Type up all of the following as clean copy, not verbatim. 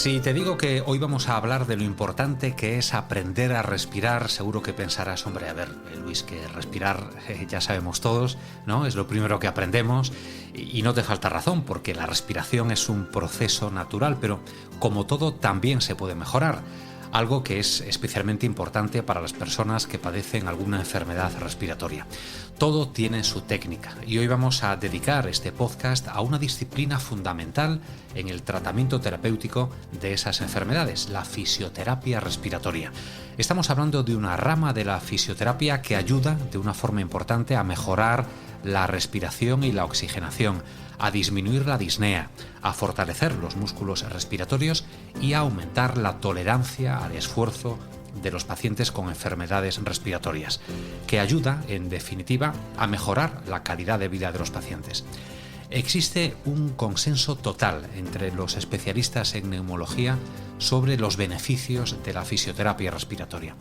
Si te digo que hoy vamos a hablar de lo importante que es aprender a respirar, seguro que pensarás, hombre, a ver, Luis, que respirar ya sabemos todos, ¿no? Es lo primero que aprendemos y no te falta razón, porque la respiración es un proceso natural, pero como todo también se puede mejorar. Algo que es especialmente importante para las personas que padecen alguna enfermedad respiratoria. Todo tiene su técnica y hoy vamos a dedicar este podcast a una disciplina fundamental en el tratamiento terapéutico de esas enfermedades, la fisioterapia respiratoria. Estamos hablando de una rama de la fisioterapia que ayuda de una forma importante a mejorar la respiración y la oxigenación, a disminuir la disnea, a fortalecer los músculos respiratorios y a aumentar la tolerancia al esfuerzo de los pacientes con enfermedades respiratorias, que ayuda, en definitiva, a mejorar la calidad de vida de los pacientes. Existe un consenso total entre los especialistas en neumología sobre los beneficios de la fisioterapia respiratoria.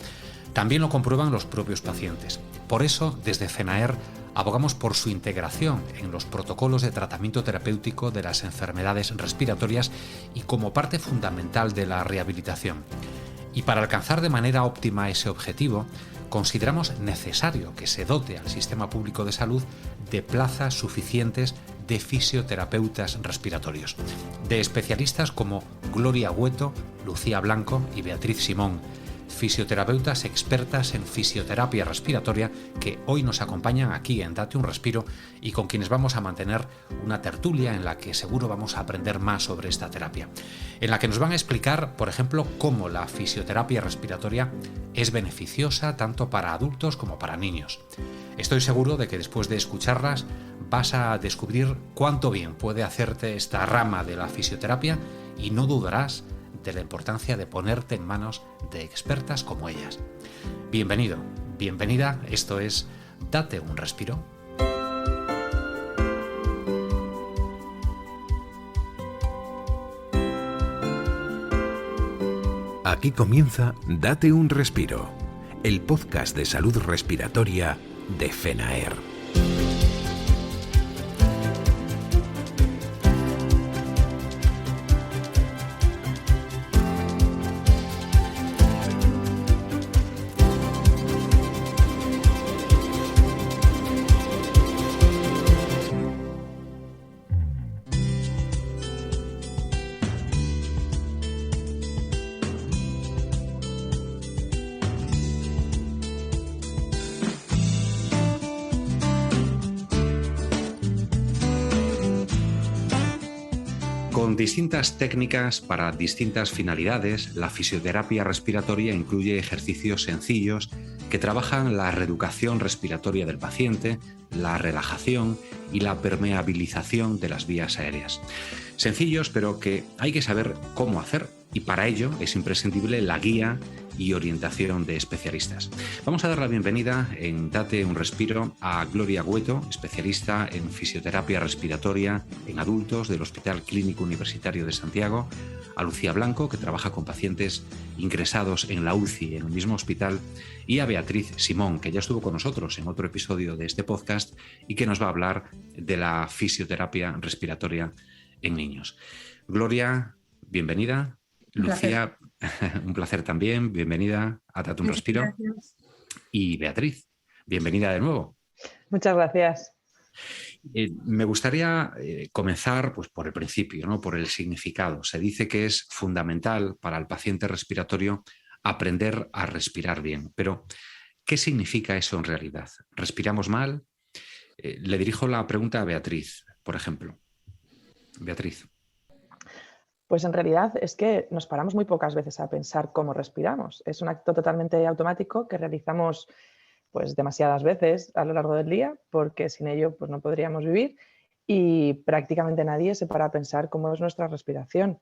También lo comprueban los propios pacientes. Por eso, desde FENAER, abogamos por su integración en los protocolos de tratamiento terapéutico de las enfermedades respiratorias y como parte fundamental de la rehabilitación. Y para alcanzar de manera óptima ese objetivo, consideramos necesario que se dote al sistema público de salud de plazas suficientes de fisioterapeutas respiratorios, de especialistas como Gloria Hueto, Lucía Blanco y Beatriz Simón, fisioterapeutas expertas en fisioterapia respiratoria que hoy nos acompañan aquí en Date un Respiro y con quienes vamos a mantener una tertulia en la que seguro vamos a aprender más sobre esta terapia, en la que nos van a explicar, por ejemplo, cómo la fisioterapia respiratoria es beneficiosa tanto para adultos como para niños. Estoy seguro de que después de escucharlas vas a descubrir cuánto bien puede hacerte esta rama de la fisioterapia y no dudarás de la importancia de ponerte en manos de expertas como ellas. Bienvenido, bienvenida, esto es Date un Respiro. Aquí comienza Date un Respiro, el podcast de salud respiratoria de FENAER. Con distintas técnicas para distintas finalidades, la fisioterapia respiratoria incluye ejercicios sencillos que trabajan la reeducación respiratoria del paciente, la relajación y la permeabilización de las vías aéreas. Sencillos, pero que hay que saber cómo hacer, y para ello es imprescindible la guía y orientación de especialistas. Vamos a dar la bienvenida en Date un Respiro a Gloria Hueto, especialista en fisioterapia respiratoria en adultos del Hospital Clínico Universitario de Santiago, a Lucía Blanco, que trabaja con pacientes ingresados en la UCI en el mismo hospital, y a Beatriz Simón, que ya estuvo con nosotros en otro episodio de este podcast y que nos va a hablar de la fisioterapia respiratoria en niños. Gloria, bienvenida. Lucía, un placer también, bienvenida a Date un Respiro. Gracias. Y Beatriz, bienvenida de nuevo. Muchas gracias. Me gustaría comenzar pues, por el principio, ¿no? Por el significado. Se dice que es fundamental para el paciente respiratorio aprender a respirar bien, pero ¿qué significa eso en realidad? ¿Respiramos mal? Le dirijo la pregunta a Beatriz, por ejemplo. Beatriz. Pues en realidad es que nos paramos muy pocas veces a pensar cómo respiramos. Es un acto totalmente automático que realizamos pues demasiadas veces a lo largo del día, porque sin ello pues no podríamos vivir, y prácticamente nadie se para a pensar cómo es nuestra respiración.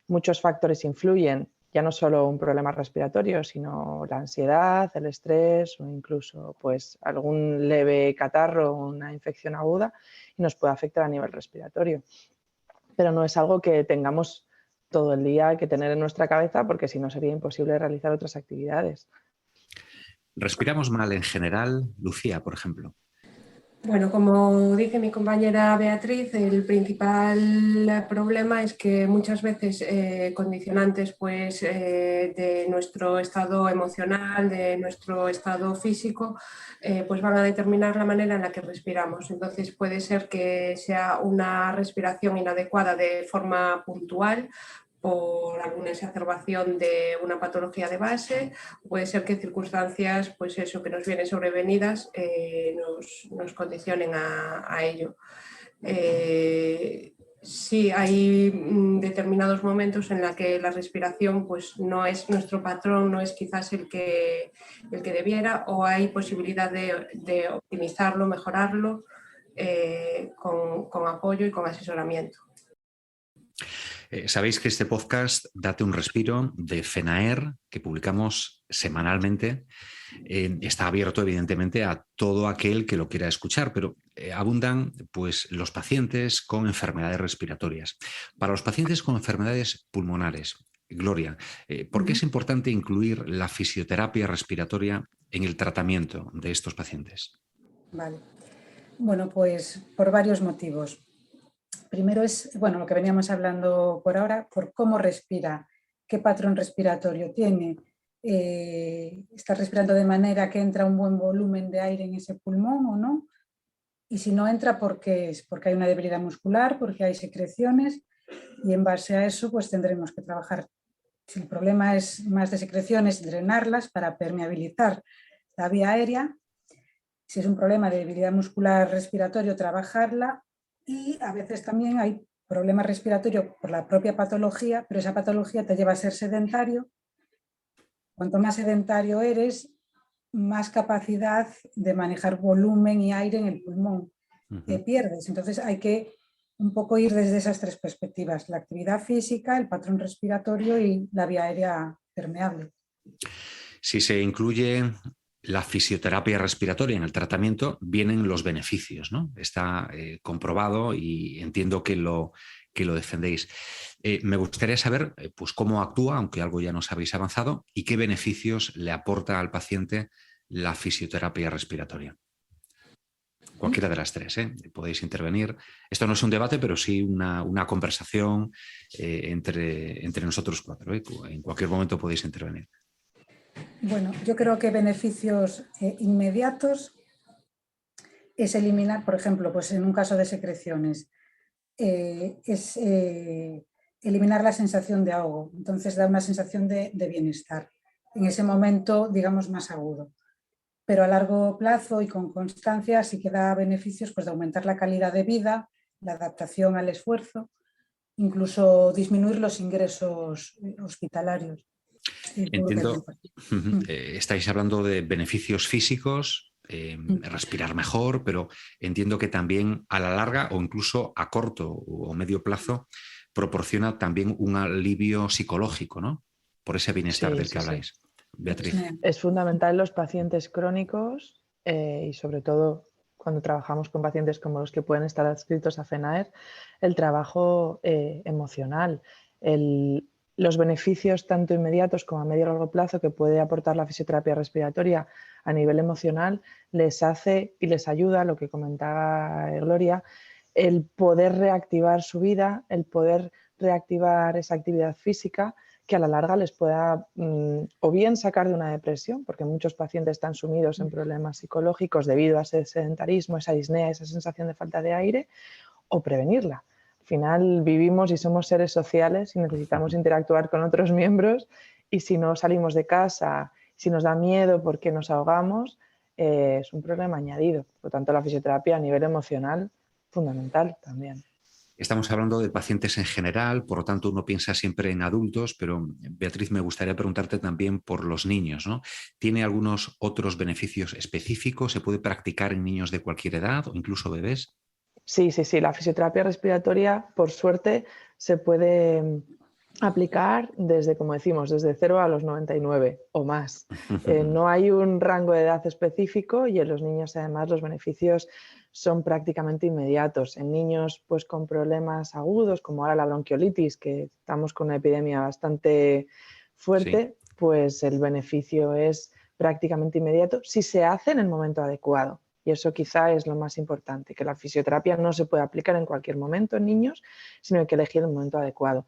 Muchos factores influyen, ya no solo un problema respiratorio, sino la ansiedad, el estrés o incluso pues algún leve catarro o una infección aguda, y nos puede afectar a nivel respiratorio. Pero no es algo que tengamos todo el día que tener en nuestra cabeza, porque si no sería imposible realizar otras actividades. ¿Respiramos mal en general, Lucía, por ejemplo? Bueno, como dice mi compañera Beatriz, el principal problema es que muchas veces condicionantes pues, de nuestro estado emocional, de nuestro estado físico, pues van a determinar la manera en la que respiramos. Entonces puede ser que sea una respiración inadecuada de forma puntual, por alguna exacerbación de una patología de base, puede ser que circunstancias, pues eso, que nos vienen sobrevenidas, nos condicionen a ello. Sí, hay determinados momentos en los que la respiración pues, no es nuestro patrón, no es quizás el que debiera, o hay posibilidad de optimizarlo, mejorarlo con apoyo y con asesoramiento. Sabéis que este podcast, Date un Respiro, de FENAER, que publicamos semanalmente, está abierto evidentemente a todo aquel que lo quiera escuchar, pero abundan pues, los pacientes con enfermedades respiratorias. Para los pacientes con enfermedades pulmonares, Gloria, ¿por qué es importante incluir la fisioterapia respiratoria en el tratamiento de estos pacientes? Vale. Bueno, pues por varios motivos. Primero es, bueno, lo que veníamos hablando por ahora, por cómo respira, qué patrón respiratorio tiene. ¿Está respirando de manera que entra un buen volumen de aire en ese pulmón o no? Y si no entra, ¿por qué es? Porque hay una debilidad muscular, porque hay secreciones, y en base a eso pues tendremos que trabajar. Si el problema es más de secreciones, drenarlas para permeabilizar la vía aérea. Si es un problema de debilidad muscular respiratorio, trabajarla. Y a veces también hay problemas respiratorios por la propia patología, pero esa patología te lleva a ser sedentario. Cuanto más sedentario eres, más capacidad de manejar volumen y aire en el pulmón pierdes. Entonces hay que un poco ir desde esas tres perspectivas: la actividad física, el patrón respiratorio y la vía aérea permeable. Si se incluye la fisioterapia respiratoria en el tratamiento, vienen los beneficios, ¿no? Está comprobado y entiendo que lo defendéis. Me gustaría saber pues, cómo actúa, aunque algo ya nos habéis avanzado, y qué beneficios le aporta al paciente la fisioterapia respiratoria. Cualquiera de las tres, podéis intervenir. Esto no es un debate, pero sí una conversación entre nosotros cuatro. En cualquier momento podéis intervenir. Bueno, yo creo que beneficios inmediatos es eliminar, por ejemplo, pues en un caso de secreciones, es eliminar la sensación de ahogo. Entonces da una sensación de bienestar. En ese momento, digamos, más agudo. Pero a largo plazo y con constancia sí que da beneficios pues, de aumentar la calidad de vida, la adaptación al esfuerzo, incluso disminuir los ingresos hospitalarios. Entiendo, estáis hablando de beneficios físicos, respirar mejor, pero entiendo que también a la larga o incluso a corto o medio plazo proporciona también un alivio psicológico, ¿no? Por ese bienestar del que habláis. Sí. Beatriz. Es fundamental en los pacientes crónicos y sobre todo cuando trabajamos con pacientes como los que pueden estar adscritos a FENAER, el trabajo emocional, los beneficios tanto inmediatos como a medio y largo plazo que puede aportar la fisioterapia respiratoria a nivel emocional les hace y les ayuda, lo que comentaba Gloria, el poder reactivar su vida, el poder reactivar esa actividad física que a la larga les pueda o bien sacar de una depresión, porque muchos pacientes están sumidos en problemas psicológicos debido a ese sedentarismo, esa disnea, esa sensación de falta de aire, o prevenirla. Al final vivimos y somos seres sociales y necesitamos interactuar con otros miembros, y si no salimos de casa, si nos da miedo porque nos ahogamos, es un problema añadido. Por lo tanto, la fisioterapia a nivel emocional, fundamental también. Estamos hablando de pacientes en general, por lo tanto uno piensa siempre en adultos, pero Beatriz, me gustaría preguntarte también por los niños, ¿no? ¿Tiene algunos otros beneficios específicos? ¿Se puede practicar en niños de cualquier edad o incluso bebés? Sí, la fisioterapia respiratoria, por suerte, se puede aplicar desde, como decimos, desde 0 a los 99 o más. No hay un rango de edad específico y en los niños además los beneficios son prácticamente inmediatos. En niños pues con problemas agudos, como ahora la bronquiolitis, que estamos con una epidemia bastante fuerte, pues el beneficio es prácticamente inmediato si se hace en el momento adecuado. Y eso quizá es lo más importante, que la fisioterapia no se puede aplicar en cualquier momento en niños, sino hay que elegir el momento adecuado.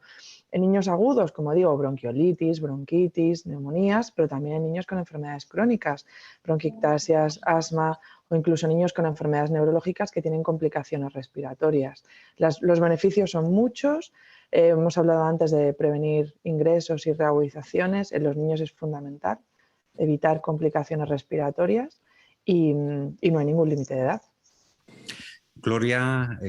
En niños agudos, como digo, bronquiolitis, bronquitis, neumonías, pero también en niños con enfermedades crónicas, bronquiectasias, asma o incluso niños con enfermedades neurológicas que tienen complicaciones respiratorias. Los beneficios son muchos. Hemos hablado antes de prevenir ingresos y reagudizaciones. En los niños es fundamental evitar complicaciones respiratorias y no hay ningún límite de edad. Gloria,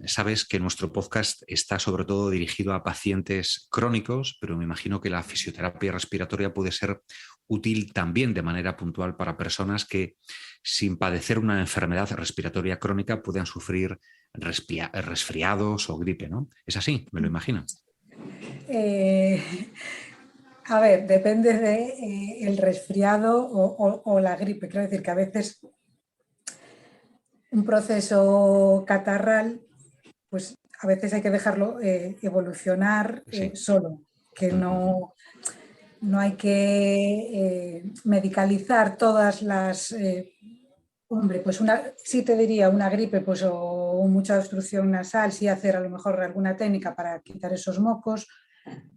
sabes que nuestro podcast está sobre todo dirigido a pacientes crónicos, pero me imagino que la fisioterapia respiratoria puede ser útil también de manera puntual para personas que, sin padecer una enfermedad respiratoria crónica, puedan sufrir resfriados o gripe, ¿no? ¿Es así? Me lo imagino. A ver, depende del resfriado o la gripe. Quiero decir que a veces un proceso catarral, pues a veces hay que dejarlo evolucionar solo, que no hay que medicalizar todas las... hombre, pues sí te diría una gripe pues, o mucha obstrucción nasal, sí hacer a lo mejor alguna técnica para quitar esos mocos,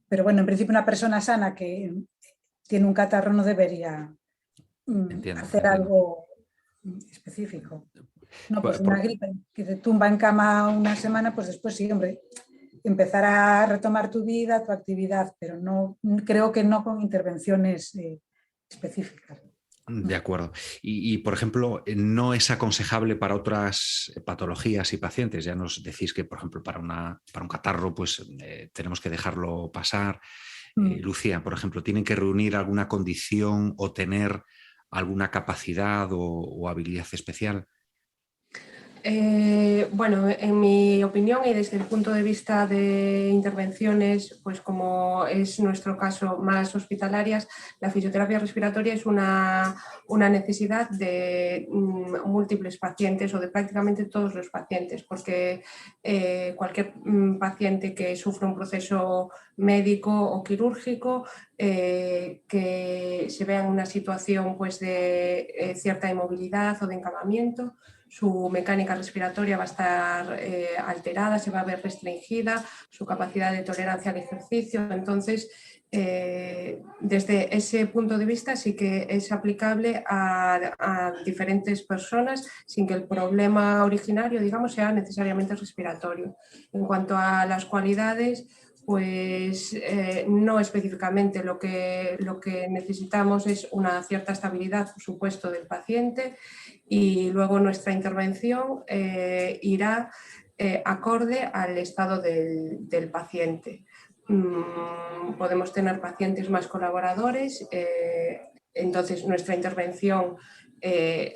pero bueno, en principio una persona sana que tiene un catarro no debería hacer algo específico. No, pues una gripe que te tumba en cama una semana, pues después sí, hombre, empezar a retomar tu vida, tu actividad, pero no creo que no con intervenciones específicas. De acuerdo. Y, por ejemplo, no es aconsejable para otras patologías y pacientes. Ya nos decís que, por ejemplo, para un catarro, pues tenemos que dejarlo pasar. Lucía, por ejemplo, ¿tienen que reunir alguna condición o tener alguna capacidad o habilidad especial? Bueno, en mi opinión y desde el punto de vista de intervenciones, pues como es nuestro caso más hospitalarias, la fisioterapia respiratoria es una necesidad de múltiples pacientes o de prácticamente todos los pacientes, porque cualquier paciente que sufra un proceso médico o quirúrgico que se vea en una situación pues, de cierta inmovilidad o de encamamiento, su mecánica respiratoria va a estar alterada, se va a ver restringida, su capacidad de tolerancia al ejercicio. Entonces, desde ese punto de vista sí que es aplicable a diferentes personas sin que el problema originario, digamos, sea necesariamente respiratorio. En cuanto a las cualidades, pues no específicamente, lo que necesitamos es una cierta estabilidad, por supuesto, del paciente, y luego nuestra intervención irá acorde al estado del paciente. Podemos tener pacientes más colaboradores, entonces nuestra intervención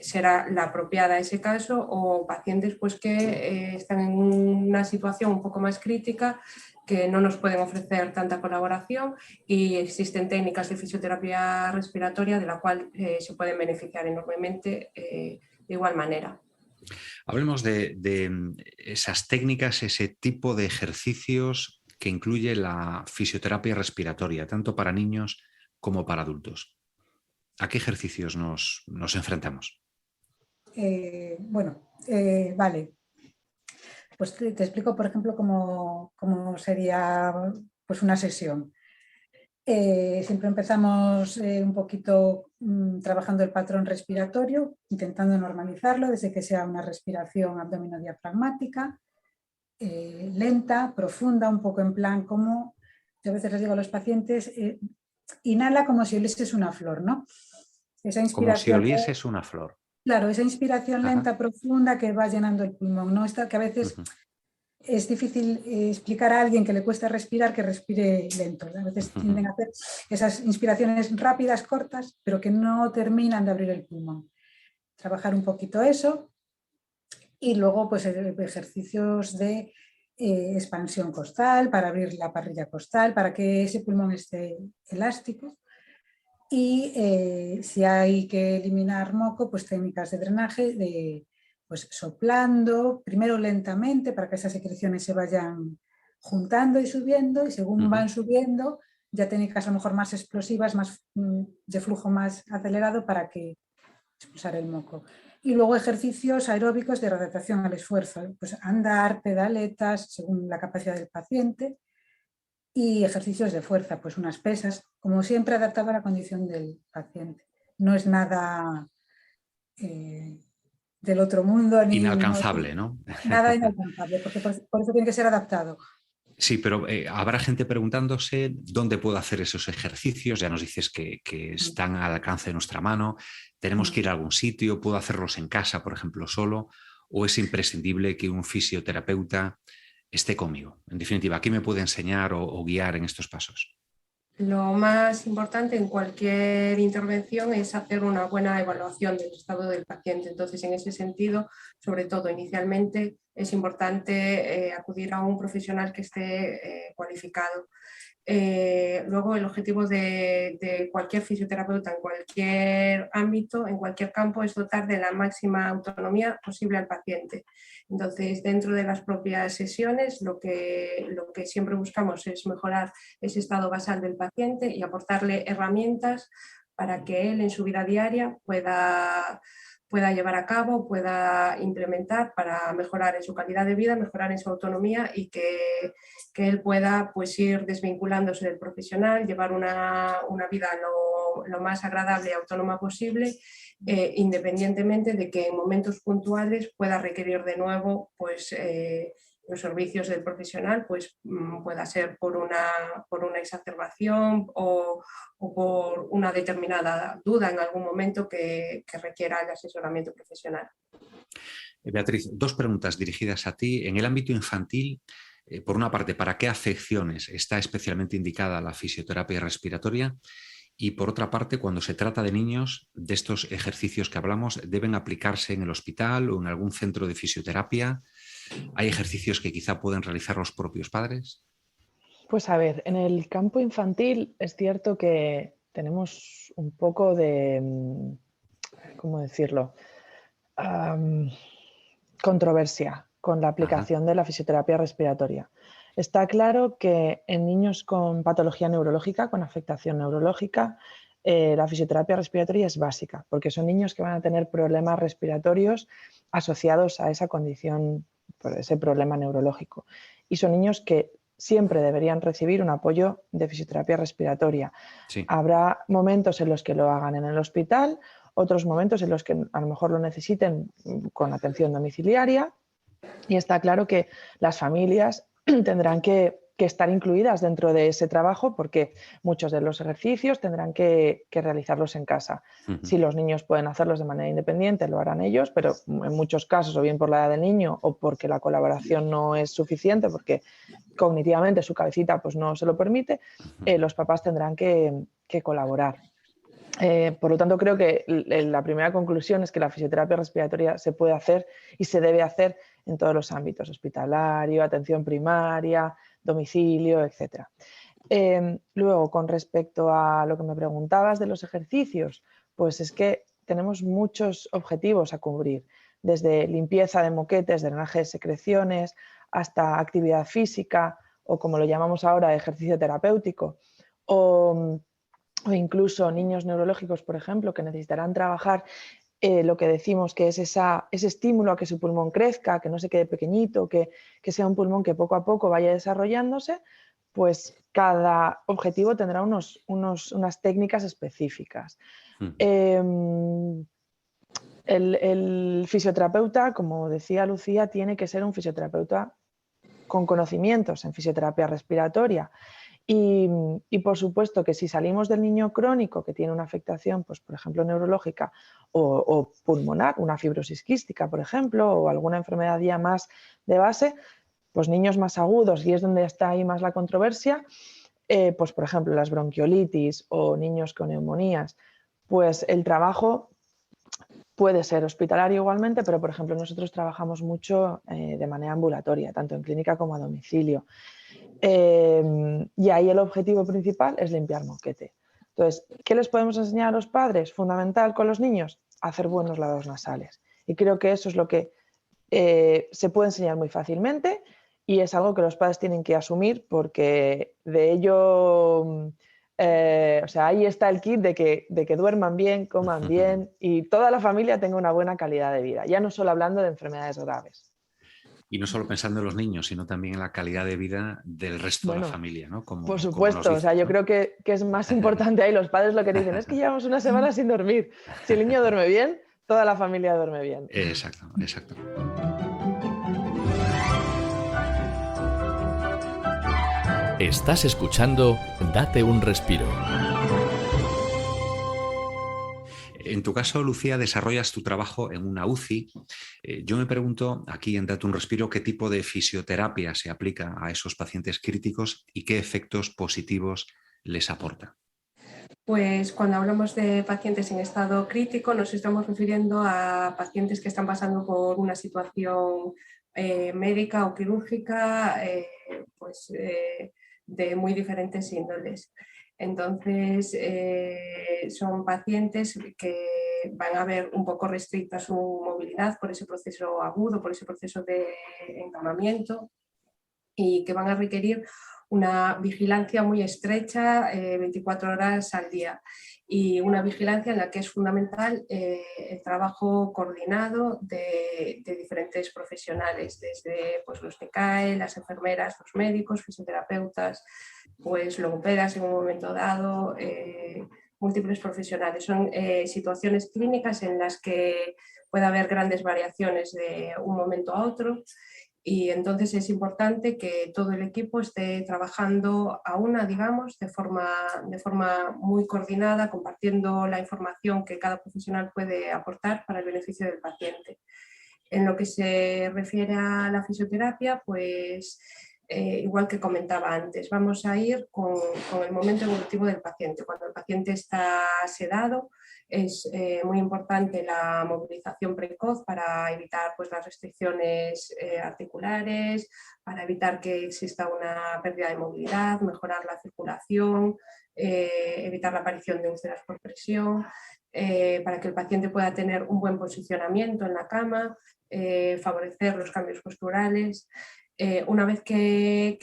será la apropiada a ese caso, o pacientes pues, que están en una situación un poco más crítica, que no nos pueden ofrecer tanta colaboración, y existen técnicas de fisioterapia respiratoria de la cual se pueden beneficiar enormemente de igual manera. Hablemos de esas técnicas, ese tipo de ejercicios que incluye la fisioterapia respiratoria, tanto para niños como para adultos. ¿A qué ejercicios nos enfrentamos? Vale. Pues te explico, por ejemplo, cómo sería pues, una sesión. Siempre empezamos un poquito trabajando el patrón respiratorio, intentando normalizarlo desde que sea una respiración abdominodiafragmática, lenta, profunda, un poco en plan como, yo a veces les digo a los pacientes, inhala como si olieses una flor, ¿no? Esa inspiración, como si olieses una flor. Claro, esa inspiración lenta, profunda que va llenando el pulmón, ¿no? Esta que a veces es difícil explicar a alguien que le cuesta respirar que respire lento. A veces tienden a hacer esas inspiraciones rápidas, cortas, pero que no terminan de abrir el pulmón. Trabajar un poquito eso y luego pues ejercicios de expansión costal para abrir la parrilla costal, para que ese pulmón esté elástico. Y si hay que eliminar moco, pues técnicas de drenaje, pues soplando, primero lentamente para que esas secreciones se vayan juntando y subiendo, y según van subiendo, ya técnicas a lo mejor más explosivas, más de flujo más acelerado para que expulsar el moco. Y luego ejercicios aeróbicos de adaptación al esfuerzo, pues andar, pedaletas, según la capacidad del paciente, y ejercicios de fuerza, pues unas pesas, como siempre adaptado a la condición del paciente. No es nada del otro mundo, ni Inalcanzable, ¿no? nada inalcanzable, porque por eso tiene que ser adaptado. Sí, pero habrá gente preguntándose dónde puedo hacer esos ejercicios. Ya nos dices que están al alcance de nuestra mano. ¿Tenemos que ir a algún sitio? ¿Puedo hacerlos en casa, por ejemplo, solo? ¿O es imprescindible que un fisioterapeuta esté conmigo? En definitiva, ¿qué me puede enseñar o guiar en estos pasos? Lo más importante en cualquier intervención es hacer una buena evaluación del estado del paciente. Entonces, en ese sentido, sobre todo inicialmente, es importante acudir a un profesional que esté cualificado. Luego, el objetivo de cualquier fisioterapeuta en cualquier ámbito, en cualquier campo, es dotar de la máxima autonomía posible al paciente. Entonces, dentro de las propias sesiones, lo que siempre buscamos es mejorar ese estado basal del paciente y aportarle herramientas para que él en su vida diaria pueda llevar a cabo, pueda implementar para mejorar en su calidad de vida, mejorar en su autonomía y que él pueda pues, ir desvinculándose del profesional, llevar una vida lo más agradable y autónoma posible, independientemente de que en momentos puntuales pueda requerir de nuevo pues, los servicios del profesional, pues pueda ser por una exacerbación o por una determinada duda en algún momento que requiera el asesoramiento profesional. Beatriz, dos preguntas dirigidas a ti. En el ámbito infantil, por una parte, ¿para qué afecciones está especialmente indicada la fisioterapia respiratoria? Y por otra parte, cuando se trata de niños, de estos ejercicios que hablamos, ¿deben aplicarse en el hospital o en algún centro de fisioterapia? ¿Hay ejercicios que quizá pueden realizar los propios padres? Pues a ver, en el campo infantil es cierto que tenemos un poco de, ¿cómo decirlo? Controversia con la aplicación de la fisioterapia respiratoria. Está claro que en niños con patología neurológica, con afectación neurológica, la fisioterapia respiratoria es básica, porque son niños que van a tener problemas respiratorios asociados a esa condición, por ese problema neurológico. Y son niños que siempre deberían recibir un apoyo de fisioterapia respiratoria. Sí. Habrá momentos en los que lo hagan en el hospital, otros momentos en los que a lo mejor lo necesiten con atención domiciliaria, y está claro que las familias tendrán que estar incluidas dentro de ese trabajo porque muchos de los ejercicios tendrán que realizarlos en casa. Si los niños pueden hacerlos de manera independiente, lo harán ellos, pero en muchos casos, o bien por la edad del niño o porque la colaboración no es suficiente, porque cognitivamente su cabecita pues, no se lo permite, los papás tendrán que colaborar. Por lo tanto, creo que la primera conclusión es que la fisioterapia respiratoria se puede hacer y se debe hacer en todos los ámbitos, hospitalario, atención primaria, domicilio, etc. Luego, con respecto a lo que me preguntabas de los ejercicios, pues es que tenemos muchos objetivos a cubrir, desde limpieza de moquetes, drenaje de secreciones, hasta actividad física o, como lo llamamos ahora, ejercicio terapéutico, o incluso niños neurológicos, por ejemplo, que necesitarán trabajar lo que decimos que es ese estímulo a que su pulmón crezca, que no se quede pequeñito, que sea un pulmón que poco a poco vaya desarrollándose, pues cada objetivo tendrá unas técnicas específicas. El fisioterapeuta, como decía Lucía, tiene que ser un fisioterapeuta con conocimientos en fisioterapia respiratoria. Y por supuesto que si salimos del niño crónico que tiene una afectación, pues por ejemplo neurológica o pulmonar, una fibrosis quística, por ejemplo, o alguna enfermedad ya más de base, pues niños más agudos, y es donde está ahí más la controversia, pues por ejemplo las bronquiolitis o niños con neumonías, pues el trabajo puede ser hospitalario igualmente, pero por ejemplo nosotros trabajamos mucho de manera ambulatoria, tanto en clínica como a domicilio. Y ahí el objetivo principal es limpiar moquete. Entonces, ¿qué les podemos enseñar a los padres? Fundamental con los niños, hacer buenos lavados nasales. Y creo que eso es lo que se puede enseñar muy fácilmente y es algo que los padres tienen que asumir porque de ello O sea, ahí está el kit de que duerman bien, coman bien y toda la familia tenga una buena calidad de vida, ya no solo hablando de enfermedades graves. Y no solo pensando en los niños, sino también en la calidad de vida del resto de la familia, ¿no? Por supuesto, o sea, yo creo que es más importante ahí. Los padres lo que dicen es que llevamos una semana sin dormir. Si el niño duerme bien, toda la familia duerme bien. Exacto, exacto. Estás escuchando Date un respiro. En tu caso, Lucía, desarrollas tu trabajo en una UCI. Yo me pregunto, aquí en Date un respiro, ¿qué tipo de fisioterapia se aplica a esos pacientes críticos y qué efectos positivos les aporta? Pues cuando hablamos de pacientes en estado crítico nos estamos refiriendo a pacientes que están pasando por una situación médica o quirúrgica de muy diferentes índoles. Entonces, son pacientes que van a ver un poco restricta su movilidad por ese proceso agudo, por ese proceso de encamamiento y que van a requerir una vigilancia muy estrecha 24 horas al día y una vigilancia en la que es fundamental el trabajo coordinado de diferentes profesionales, desde pues, los TCAE, las enfermeras, los médicos, fisioterapeutas, pues logopedas en un momento dado, múltiples profesionales. Son situaciones clínicas en las que puede haber grandes variaciones de un momento a otro. Y entonces es importante que todo el equipo esté trabajando a una, digamos, de forma muy coordinada, compartiendo la información que cada profesional puede aportar para el beneficio del paciente. En lo que se refiere a la fisioterapia, pues igual que comentaba antes, vamos a ir con el momento evolutivo del paciente. Cuando el paciente está sedado, es muy importante la movilización precoz para evitar pues, las restricciones articulares, para evitar que exista una pérdida de movilidad, mejorar la circulación, evitar la aparición de úlceras por presión, para que el paciente pueda tener un buen posicionamiento en la cama, favorecer los cambios posturales. Una vez que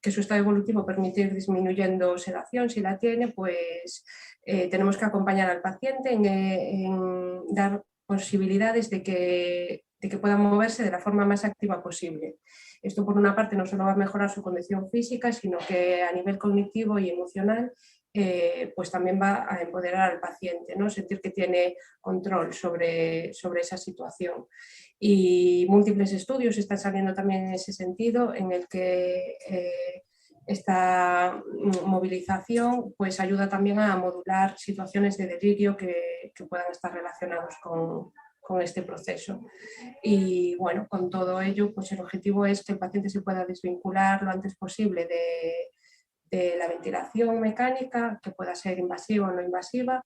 su estado evolutivo permite ir disminuyendo sedación, si la tiene, pues tenemos que acompañar al paciente en dar posibilidades de que pueda moverse de la forma más activa posible. Esto, por una parte, no solo va a mejorar su condición física, sino que a nivel cognitivo y emocional pues también va a empoderar al paciente, ¿no? Sentir que tiene control sobre esa situación. Y múltiples estudios están saliendo también en ese sentido, en el que esta movilización pues, ayuda también a modular situaciones de delirio que puedan estar relacionados con este proceso. Y bueno, con todo ello, pues el objetivo es que el paciente se pueda desvincular lo antes posible de la ventilación mecánica, que pueda ser invasiva o no invasiva,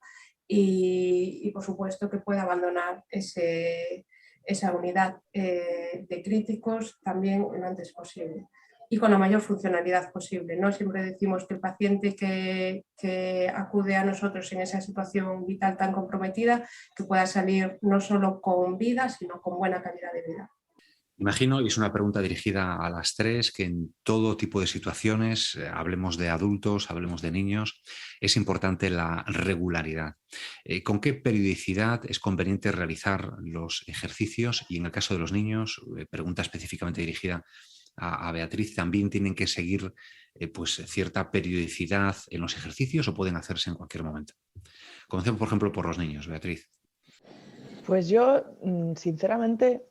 y por supuesto que pueda abandonar esa unidad de críticos también lo antes posible y con la mayor funcionalidad posible, ¿no? Siempre decimos que el paciente que acude a nosotros en esa situación vital tan comprometida, que pueda salir no solo con vida, sino con buena calidad de vida. Imagino, y es una pregunta dirigida a las tres, que en todo tipo de situaciones, hablemos de adultos, hablemos de niños, es importante la regularidad. ¿Con qué periodicidad es conveniente realizar los ejercicios? Y en el caso de los niños, pregunta específicamente dirigida a Beatriz, ¿también tienen que seguir pues, cierta periodicidad en los ejercicios o pueden hacerse en cualquier momento? Comencemos, por ejemplo, por los niños, Beatriz. Pues yo, sinceramente,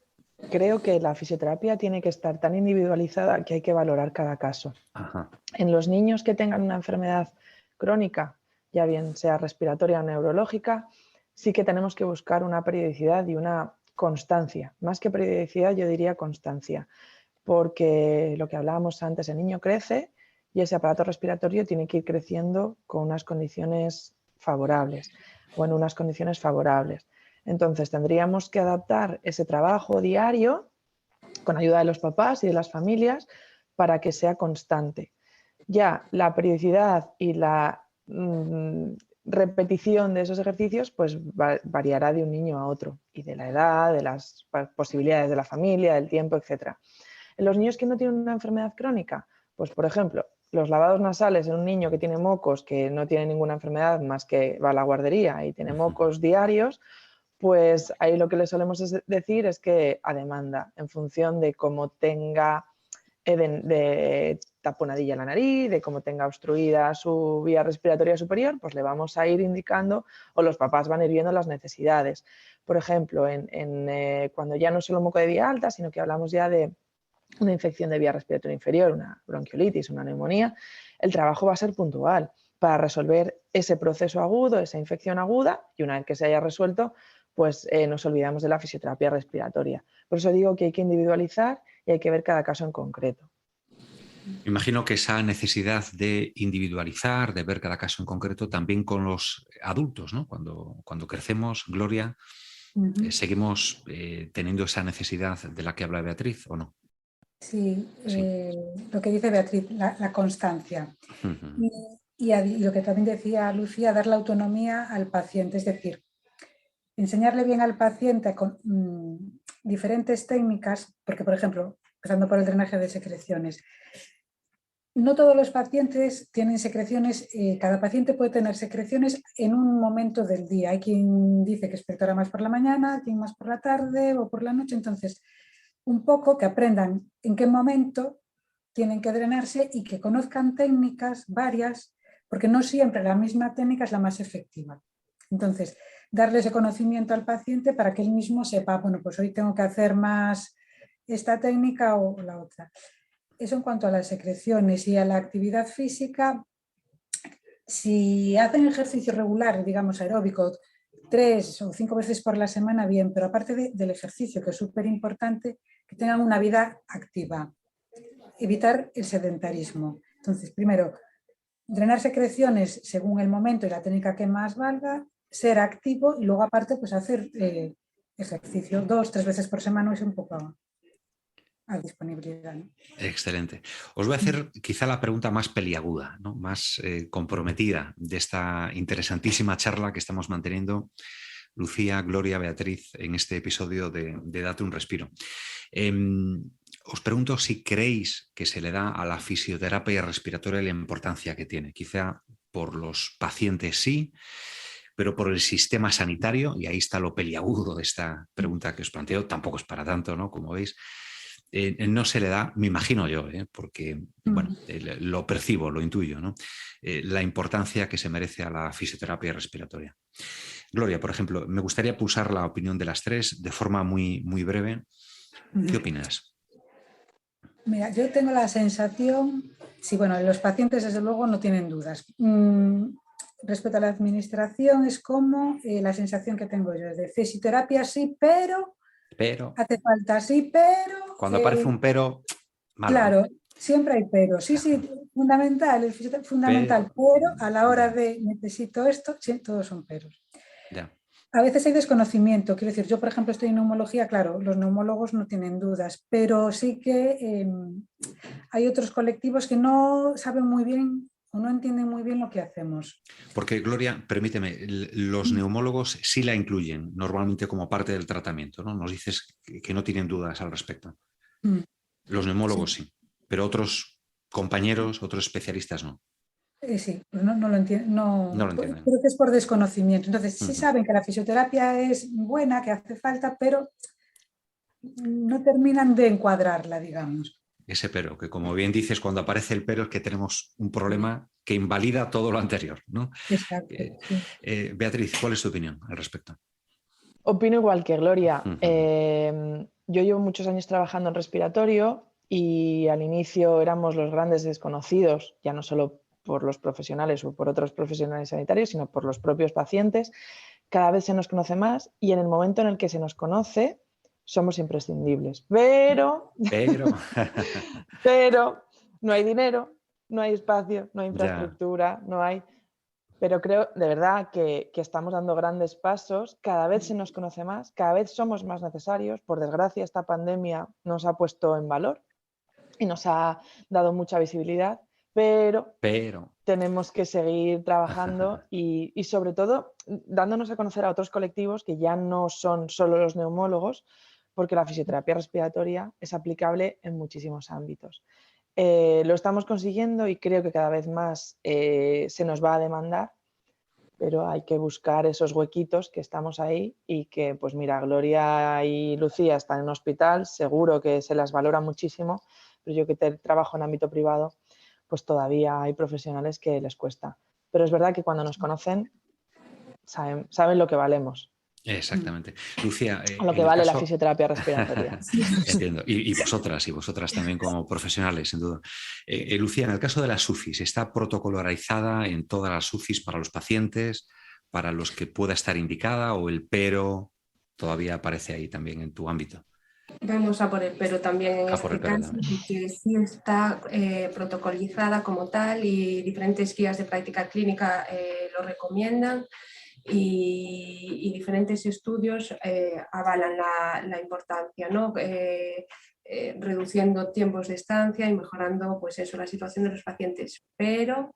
creo que la fisioterapia tiene que estar tan individualizada que hay que valorar cada caso. Ajá. En los niños que tengan una enfermedad crónica, ya bien sea respiratoria o neurológica, sí que tenemos que buscar una periodicidad y una constancia. Más que periodicidad, yo diría constancia, porque lo que hablábamos antes, el niño crece y ese aparato respiratorio tiene que ir creciendo con unas condiciones favorables o en unas condiciones favorables. Entonces tendríamos que adaptar ese trabajo diario con ayuda de los papás y de las familias para que sea constante. Ya la periodicidad y la repetición de esos ejercicios pues variará de un niño a otro y de la edad, de las posibilidades de la familia, del tiempo, etc. En los niños que no tienen una enfermedad crónica, pues por ejemplo, los lavados nasales en un niño que tiene mocos, que no tiene ninguna enfermedad más que va a la guardería y tiene mocos diarios, pues ahí lo que le solemos decir es que a demanda, en función de cómo tenga de taponadilla la nariz, de cómo tenga obstruida su vía respiratoria superior, pues le vamos a ir indicando o los papás van a ir viendo las necesidades. Por ejemplo, cuando ya no es solo moco de vía alta, sino que hablamos ya de una infección de vía respiratoria inferior, una bronquiolitis, una neumonía, el trabajo va a ser puntual para resolver ese proceso agudo, esa infección aguda, y una vez que se haya resuelto, pues nos olvidamos de la fisioterapia respiratoria. Por eso digo que hay que individualizar y hay que ver cada caso en concreto. Imagino que esa necesidad de individualizar, de ver cada caso en concreto, también con los adultos, ¿no? Cuando crecemos, Gloria, ¿seguimos teniendo esa necesidad de la que habla Beatriz o no? Sí, lo que dice Beatriz, la constancia. Y lo que también decía Lucía, dar la autonomía al paciente, es decir, enseñarle bien al paciente con diferentes técnicas, porque por ejemplo, empezando por el drenaje de secreciones, no todos los pacientes tienen secreciones, cada paciente puede tener secreciones en un momento del día. Hay quien dice que expectora más por la mañana, quien más por la tarde o por la noche. Entonces, un poco que aprendan en qué momento tienen que drenarse y que conozcan técnicas varias, porque no siempre la misma técnica es la más efectiva. Entonces, darle ese conocimiento al paciente para que él mismo sepa, bueno, pues hoy tengo que hacer más esta técnica o la otra. Eso en cuanto a las secreciones y a la actividad física. Si hacen ejercicio regular, digamos aeróbico, 3 o 5 veces por la semana, bien, pero aparte del ejercicio, que es súper importante, que tengan una vida activa, evitar el sedentarismo. Entonces, primero, drenar secreciones según el momento y la técnica que más valga, ser activo y luego aparte pues hacer ejercicio 2 o 3 veces por semana es un poco a disponibilidad, ¿no? Excelente. Os voy a hacer quizá la pregunta más peliaguda, ¿no? Más comprometida de esta interesantísima charla que estamos manteniendo Lucía, Gloria, Beatriz en este episodio de Date un Respiro. Os pregunto si creéis que se le da a la fisioterapia respiratoria la importancia que tiene. Quizá por los pacientes sí, pero por el sistema sanitario, y ahí está lo peliagudo de esta pregunta que os planteo, tampoco es para tanto, ¿no? Como veis, no se le da, me imagino yo, porque bueno, lo percibo, lo intuyo, ¿no? La importancia que se merece a la fisioterapia respiratoria. Gloria, por ejemplo, me gustaría pulsar la opinión de las tres de forma muy, muy breve. ¿Qué opinas? Mira, yo tengo la sensación, sí, bueno, los pacientes desde luego no tienen dudas. Respecto a la administración es como la sensación que tengo yo, es de fisioterapia sí, pero hace falta sí, pero... Cuando aparece un pero, malo. Claro, siempre hay pero. Sí, fundamental, es fundamental, pero a la hora de necesito esto, sí, todos son peros. Ya. A veces hay desconocimiento, quiero decir, yo por ejemplo estoy en neumología, claro, los neumólogos no tienen dudas, pero sí que hay otros colectivos que no saben muy bien o no entienden muy bien lo que hacemos. Porque, Gloria, permíteme, los neumólogos sí la incluyen normalmente como parte del tratamiento, ¿no? Nos dices que no tienen dudas al respecto. Los neumólogos sí, pero otros compañeros, otros especialistas no. Sí, pues no lo entienden. No lo entienden. Creo que es por desconocimiento. Entonces, sí saben que la fisioterapia es buena, que hace falta, pero no terminan de encuadrarla, digamos. Ese pero, que como bien dices, cuando aparece el pero es que tenemos un problema que invalida todo lo anterior, ¿no? Exacto. Beatriz, ¿cuál es tu opinión al respecto? Opino igual que Gloria. Yo llevo muchos años trabajando en respiratorio y al inicio éramos los grandes desconocidos, ya no solo por los profesionales o por otros profesionales sanitarios, sino por los propios pacientes. Cada vez se nos conoce más y en el momento en el que se nos conoce somos imprescindibles. Pero no hay dinero, no hay espacio, no hay infraestructura, no hay... Pero creo de verdad que estamos dando grandes pasos, cada vez se nos conoce más, cada vez somos más necesarios. Por desgracia, esta pandemia nos ha puesto en valor y nos ha dado mucha visibilidad, pero tenemos que seguir trabajando y sobre todo dándonos a conocer a otros colectivos que ya no son solo los neumólogos, porque la fisioterapia respiratoria es aplicable en muchísimos ámbitos. Lo estamos consiguiendo y creo que cada vez más se nos va a demandar, pero hay que buscar esos huequitos que estamos ahí y que, pues mira, Gloria y Lucía están en un hospital, seguro que se las valora muchísimo, pero yo que trabajo en ámbito privado, pues todavía hay profesionales que les cuesta. Pero es verdad que cuando nos conocen saben lo que valemos. Exactamente. Lucía, Lo que vale la fisioterapia respiratoria. Entiendo. Y vosotras también como profesionales, sin duda. Lucía, en el caso de las UCIs, ¿está protocolarizada en todas las UCIs para los pacientes, para los que pueda estar indicada, o el pero todavía aparece ahí también en tu ámbito? Vamos a por el pero también en este caso, que sí está protocolizada como tal y diferentes guías de práctica clínica lo recomiendan. Y diferentes estudios avalan la importancia, ¿no? Reduciendo tiempos de estancia y mejorando pues eso, la situación de los pacientes, pero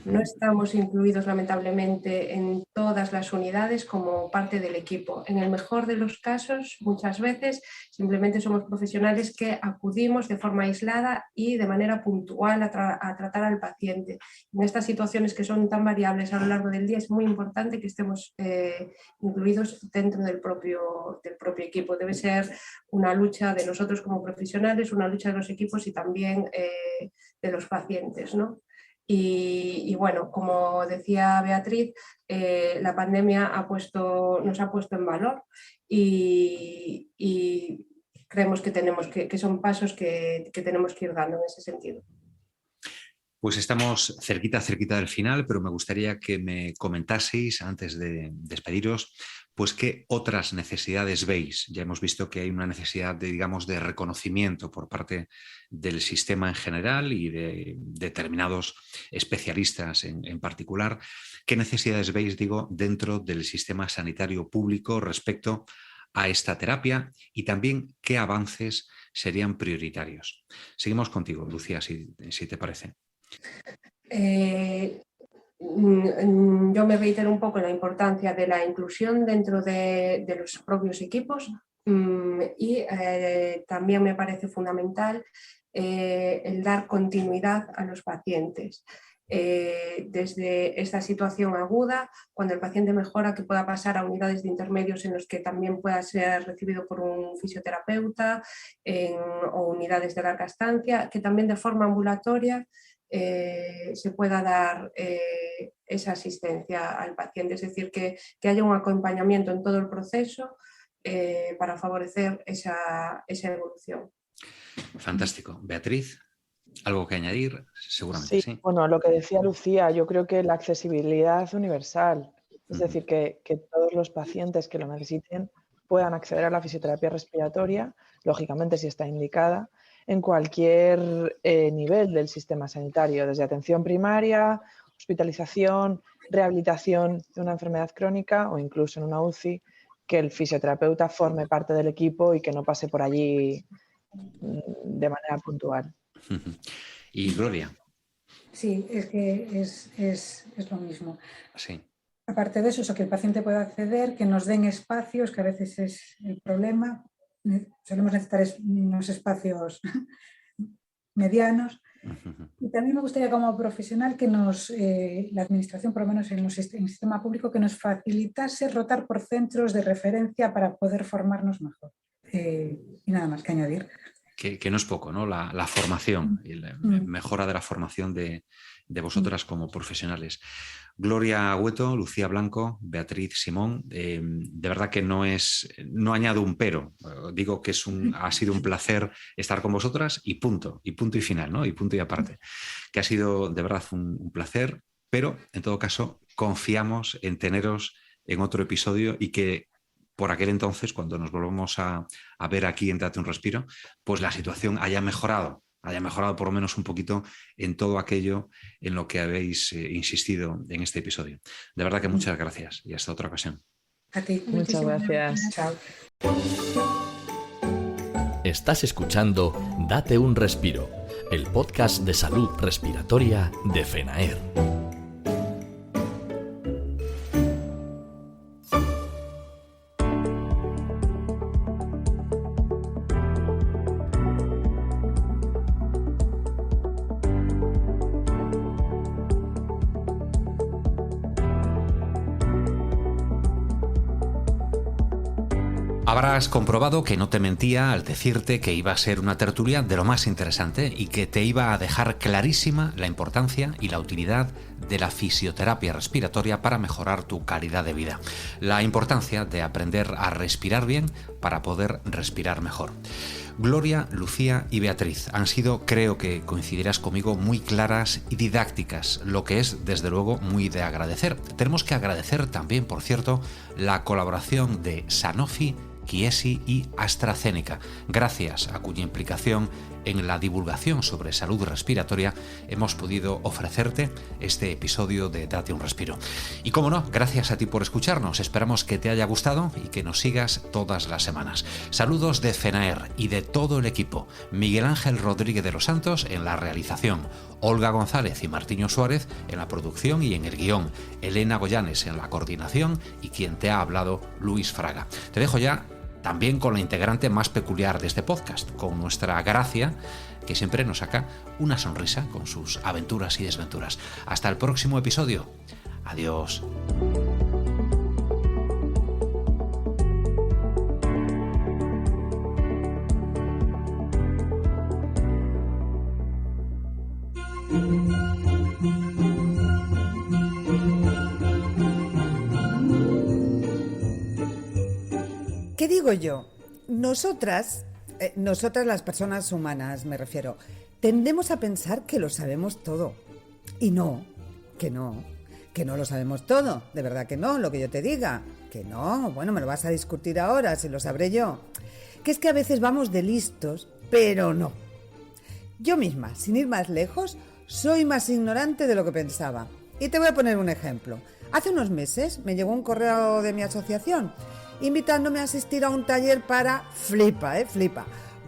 no estamos incluidos lamentablemente en todas las unidades como parte del equipo. En el mejor de los casos, muchas veces simplemente somos profesionales que acudimos de forma aislada y de manera puntual a tratar al paciente. En estas situaciones que son tan variables a lo largo del día es muy importante que estemos incluidos dentro del propio equipo. Debe ser una lucha de nosotros como profesionales, una lucha de los equipos y también de los pacientes, ¿no? Y bueno, como decía Beatriz, la pandemia nos ha puesto en valor y creemos que son pasos que tenemos que ir dando en ese sentido. Pues estamos cerquita del final, pero me gustaría que me comentaseis, antes de despediros, pues qué otras necesidades veis. Ya hemos visto que hay una necesidad de reconocimiento por parte del sistema en general y de determinados especialistas en particular. ¿Qué necesidades veis, dentro del sistema sanitario público respecto a esta terapia y también qué avances serían prioritarios? Seguimos contigo, Lucía, si te parece. Yo me reitero un poco en la importancia de la inclusión dentro de los propios equipos y también me parece fundamental el dar continuidad a los pacientes. Desde esta situación aguda, cuando el paciente mejora, que pueda pasar a unidades de intermedios en los que también pueda ser recibido por un fisioterapeuta o unidades de larga estancia, que también de forma ambulatoria se pueda dar esa asistencia al paciente, es decir, que haya un acompañamiento en todo el proceso para favorecer esa evolución. Fantástico. Beatriz, ¿algo que añadir? Seguramente sí. Bueno, lo que decía Lucía, yo creo que la accesibilidad universal, es decir, que todos los pacientes que lo necesiten puedan acceder a la fisioterapia respiratoria, lógicamente si está indicada, en cualquier nivel del sistema sanitario, desde atención primaria, hospitalización, rehabilitación de una enfermedad crónica o incluso en una UCI, que el fisioterapeuta forme parte del equipo y que no pase por allí de manera puntual. ¿Y Gloria? Sí, es que es lo mismo. Sí. Aparte de eso, que el paciente pueda acceder, que nos den espacios, que a veces es el problema. Solemos necesitar unos espacios medianos. Y también me gustaría como profesional que la administración, por lo menos en el sistema público, que nos facilitase rotar por centros de referencia para poder formarnos mejor. Y nada más que añadir. Que no es poco, ¿no? La formación y la mejora de la formación de vosotras como profesionales. Gloria Agüeto, Lucía Blanco, Beatriz Simón, de verdad que no añado un pero, digo que ha sido un placer estar con vosotras y punto y final, ¿no? Y punto y aparte, que ha sido de verdad un placer, pero en todo caso confiamos en teneros en otro episodio y que por aquel entonces, cuando nos volvamos a ver aquí en Date un Respiro, pues la situación haya mejorado por lo menos un poquito en todo aquello en lo que habéis insistido en este episodio. De verdad que muchas gracias y hasta otra ocasión. A ti. Muchas gracias. Chao. Estás escuchando Date un Respiro, el podcast de salud respiratoria de FENAER. Habrás comprobado que no te mentía al decirte que iba a ser una tertulia de lo más interesante y que te iba a dejar clarísima la importancia y la utilidad de la fisioterapia respiratoria para mejorar tu calidad de vida. La importancia de aprender a respirar bien para poder respirar mejor. Gloria, Lucía y Beatriz han sido, creo que coincidirás conmigo, muy claras y didácticas, lo que es, desde luego, muy de agradecer. Tenemos que agradecer también, por cierto, la colaboración de Sanofi, Chiesi y AstraZeneca, gracias a cuya implicación en la divulgación sobre salud respiratoria hemos podido ofrecerte este episodio de Date un Respiro. Y cómo no, gracias a ti por escucharnos. Esperamos que te haya gustado y que nos sigas todas las semanas. Saludos de FENAER y de todo el equipo. Miguel Ángel Rodríguez de los Santos en la realización, Olga González y Martiño Suárez en la producción y en el guión, Elena Goyanes en la coordinación y quien te ha hablado, Luis Fraga. Te dejo ya también con la integrante más peculiar de este podcast, con nuestra Gracia, que siempre nos saca una sonrisa con sus aventuras y desventuras. Hasta el próximo episodio. Adiós. ¿Qué digo yo? Nosotras las personas humanas, me refiero, tendemos a pensar que lo sabemos todo. Y no, que no lo sabemos todo. De verdad que no, lo que yo te diga. Que no, bueno, me lo vas a discutir ahora, si lo sabré yo. Que es que a veces vamos de listos, pero no. Yo misma, sin ir más lejos, soy más ignorante de lo que pensaba. Y te voy a poner un ejemplo. Hace unos meses me llegó un correo de mi asociación invitándome a asistir a un taller para, flipa,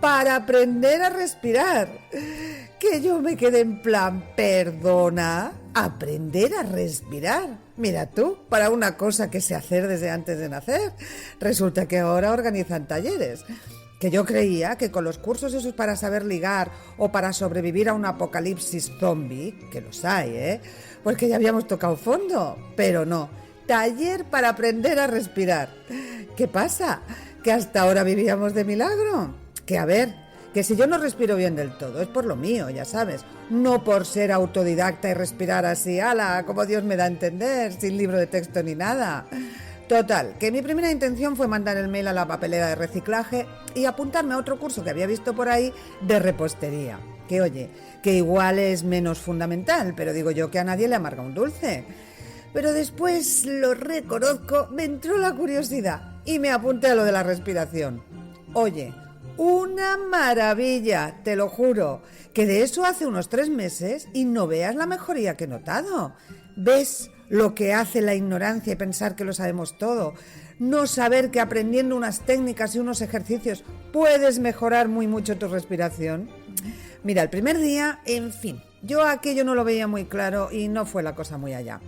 para aprender a respirar. Que yo me quedé en plan, perdona, aprender a respirar. Mira tú, para una cosa que sé hacer desde antes de nacer, resulta que ahora organizan talleres. Que yo creía que con los cursos esos para saber ligar o para sobrevivir a un apocalipsis zombie, que los hay, pues que ya habíamos tocado fondo, pero no. Taller para aprender a respirar. ¿Qué pasa? ¿Que hasta ahora vivíamos de milagro? Que a ver, que si yo no respiro bien del todo es por lo mío, ya sabes. No por ser autodidacta y respirar así, ala, como Dios me da a entender, sin libro de texto ni nada. Total, que mi primera intención fue mandar el mail a la papelera de reciclaje y apuntarme a otro curso que había visto por ahí de repostería. Que oye, que igual es menos fundamental, pero digo yo que a nadie le amarga un dulce. Pero después, lo reconozco, me entró la curiosidad y me apunté a lo de la respiración. Oye, una maravilla, te lo juro, que de eso hace unos 3 meses y no veas la mejoría que he notado. ¿Ves lo que hace la ignorancia y pensar que lo sabemos todo? No saber que aprendiendo unas técnicas y unos ejercicios puedes mejorar muy mucho tu respiración. Mira, el primer día, en fin, yo aquello no lo veía muy claro y no fue la cosa muy allá.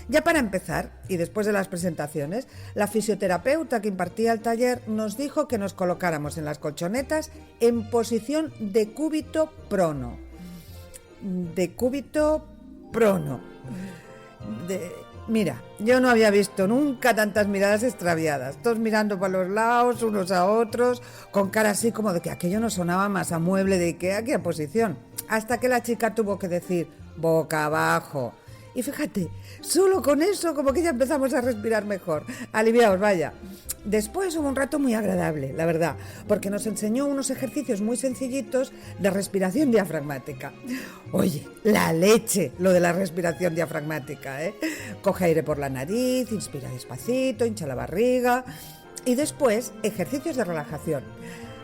Ya para empezar, y después de las presentaciones, la fisioterapeuta que impartía el taller nos dijo que nos colocáramos en las colchonetas en posición decúbito prono. Decúbito prono. Mira, yo no había visto nunca tantas miradas extraviadas, todos mirando para los lados, unos a otros, con cara así como de que aquello no sonaba más a mueble de Ikea que a posición. Hasta que la chica tuvo que decir boca abajo. Y fíjate, solo con eso como que ya empezamos a respirar mejor, aliviados, vaya. Después hubo un rato muy agradable, la verdad, porque nos enseñó unos ejercicios muy sencillitos de respiración diafragmática. Oye, la leche, lo de la respiración diafragmática, Coge aire por la nariz, inspira despacito, hincha la barriga y después ejercicios de relajación.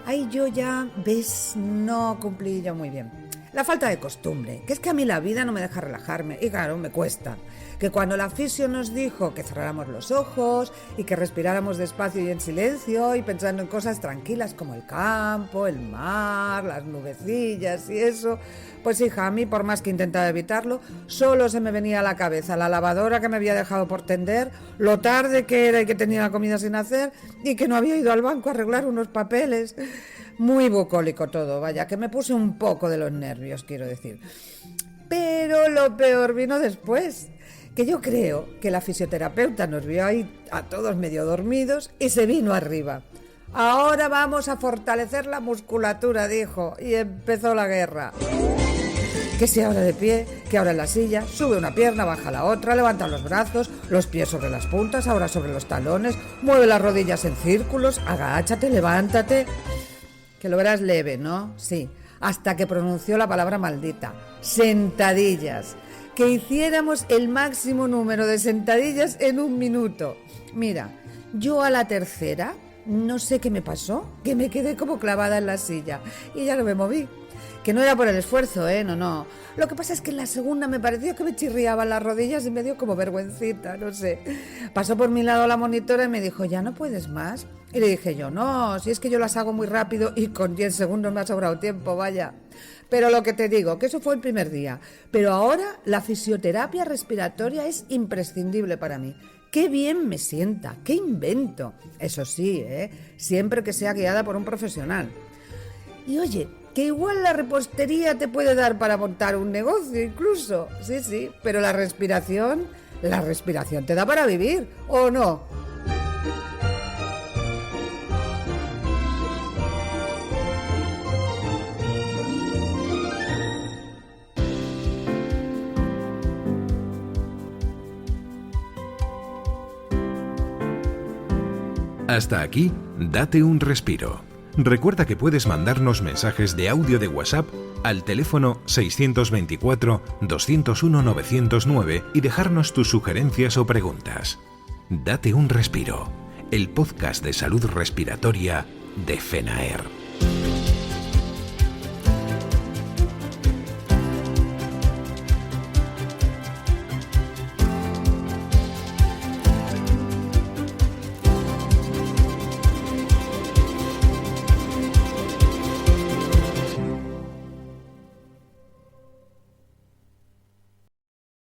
Ahí yo ya, ves, no cumplí yo muy bien. La falta de costumbre, que es que a mí la vida no me deja relajarme y claro, me cuesta. Que cuando la fisio nos dijo que cerráramos los ojos y que respiráramos despacio y en silencio y pensando en cosas tranquilas como el campo, el mar, las nubecillas y eso, pues hija, a mí por más que intentaba evitarlo, solo se me venía a la cabeza la lavadora que me había dejado por tender, lo tarde que era y que tenía la comida sin hacer y que no había ido al banco a arreglar unos papeles. Muy bucólico todo, vaya, que me puse un poco de los nervios, quiero decir. Pero lo peor vino después, que yo creo que la fisioterapeuta nos vio ahí a todos medio dormidos y se vino arriba. Ahora vamos a fortalecer la musculatura, dijo, y empezó la guerra. Que si ahora de pie, que ahora en la silla, sube una pierna, baja la otra, levanta los brazos, los pies sobre las puntas, ahora sobre los talones, mueve las rodillas en círculos, agáchate, levántate. Que lo verás leve, ¿no? Sí, hasta que pronunció la palabra maldita, sentadillas. Que hiciéramos el máximo número de sentadillas en 1 minuto. Mira, yo a la tercera, no sé qué me pasó, que me quedé como clavada en la silla y ya no me moví. Que no era por el esfuerzo, no. Lo que pasa es que en la segunda me pareció que me chirriaban las rodillas y me dio como vergüencita, no sé. Pasó por mi lado la monitora y me dijo, ¿ya no puedes más? Y le dije yo, no, si es que yo las hago muy rápido y con 10 segundos me ha sobrado tiempo, vaya. Pero lo que te digo, que eso fue el primer día. Pero ahora la fisioterapia respiratoria es imprescindible para mí. ¡Qué bien me sienta! ¡Qué invento! Eso sí, siempre que sea guiada por un profesional. Y oye, que igual la repostería te puede dar para montar un negocio incluso. Sí, pero la respiración te da para vivir, ¿o no? Hasta aquí, Date un respiro. Recuerda que puedes mandarnos mensajes de audio de WhatsApp al teléfono 624-201-909 y dejarnos tus sugerencias o preguntas. Date un respiro, el podcast de salud respiratoria de FENAER.